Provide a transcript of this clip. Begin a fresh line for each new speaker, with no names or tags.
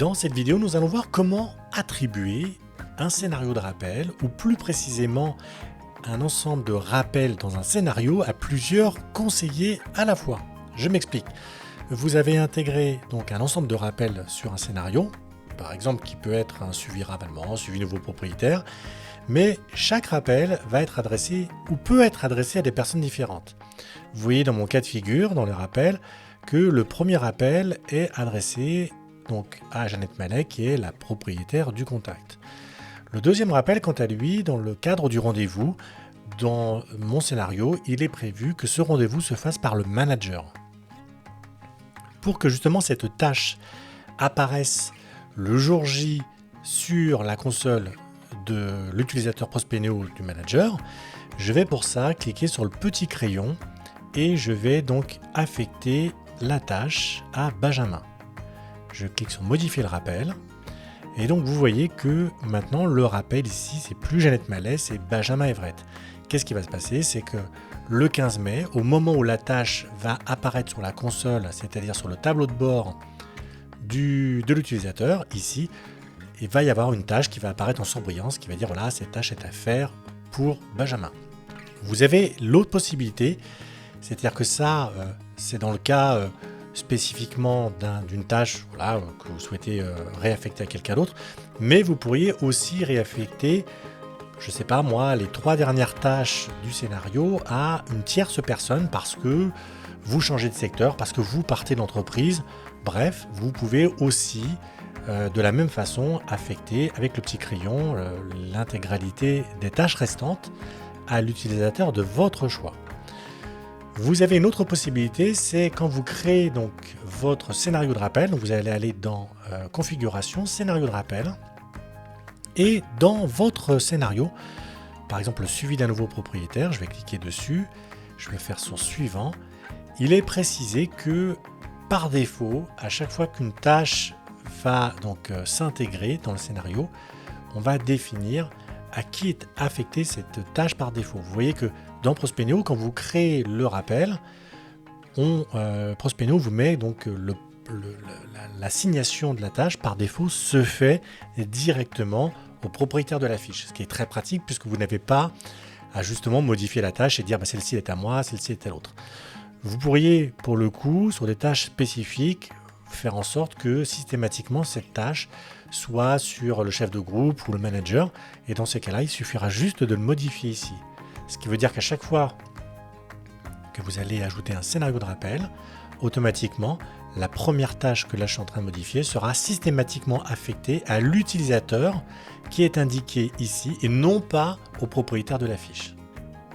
Dans cette vidéo, nous allons voir comment attribuer un scénario de rappel, ou plus précisément un ensemble de rappels dans un scénario à plusieurs conseillers à la fois. Je m'explique. Vous avez intégré donc un ensemble de rappels sur un scénario, par exemple qui peut être un suivi ravalement, suivi nouveau propriétaire, mais chaque rappel va être adressé ou peut être adressé à des personnes différentes. Vous voyez dans mon cas de figure, dans le rappel, que le premier rappel est adressé donc à Jeannette Mallet, qui est la propriétaire du contact. Le deuxième rappel, quant à lui, dans le cadre du rendez-vous, dans mon scénario, il est prévu que ce rendez-vous se fasse par le manager. Pour que justement cette tâche apparaisse le jour J sur la console de l'utilisateur Prospénéo du manager, je vais pour ça cliquer sur le petit crayon et je vais donc affecter la tâche à Benjamin. Je clique sur modifier le rappel. Et donc vous voyez que maintenant le rappel ici, c'est plus Jeannette Mallet, c'est Benjamin Everett. Qu'est-ce qui va se passer? C'est que le 15 mai, au moment où la tâche va apparaître sur la console, c'est-à-dire sur le tableau de bord de l'utilisateur, ici, il va y avoir une tâche qui va apparaître en surbrillance, qui va dire voilà, cette tâche est à faire pour Benjamin. Vous avez l'autre possibilité, c'est-à-dire que ça, c'est dans le cas spécifiquement d'une tâche voilà, que vous souhaitez réaffecter à quelqu'un d'autre, mais vous pourriez aussi réaffecter, je sais pas moi, les 3 dernières tâches du scénario à une tierce personne parce que vous changez de secteur, parce que vous partez de l'entreprise. Bref, vous pouvez aussi de la même façon affecter avec le petit crayon l'intégralité des tâches restantes à l'utilisateur de votre choix. Vous avez une autre possibilité, c'est quand vous créez donc votre scénario de rappel, donc vous allez aller dans configuration, scénario de rappel, et dans votre scénario, par exemple le suivi d'un nouveau propriétaire, je vais cliquer dessus, je vais faire sur suivant, il est précisé que par défaut, à chaque fois qu'une tâche va donc s'intégrer dans le scénario, on va définir à qui est affectée cette tâche par défaut. Vous voyez que dans Prospénéo, quand vous créez le rappel, Prospénéo vous met donc l'assignation de la tâche par défaut se fait directement au propriétaire de la fiche, ce qui est très pratique puisque vous n'avez pas à justement modifier la tâche et dire bah, celle-ci est à moi, celle-ci est à l'autre. Vous pourriez pour le coup, sur des tâches spécifiques, faire en sorte que systématiquement cette tâche soit sur le chef de groupe ou le manager, et dans ces cas-là, il suffira juste de le modifier ici. Ce qui veut dire qu'à chaque fois que vous allez ajouter un scénario de rappel, automatiquement, la première tâche que là je suis en train de modifier sera systématiquement affectée à l'utilisateur qui est indiqué ici et non pas au propriétaire de la fiche.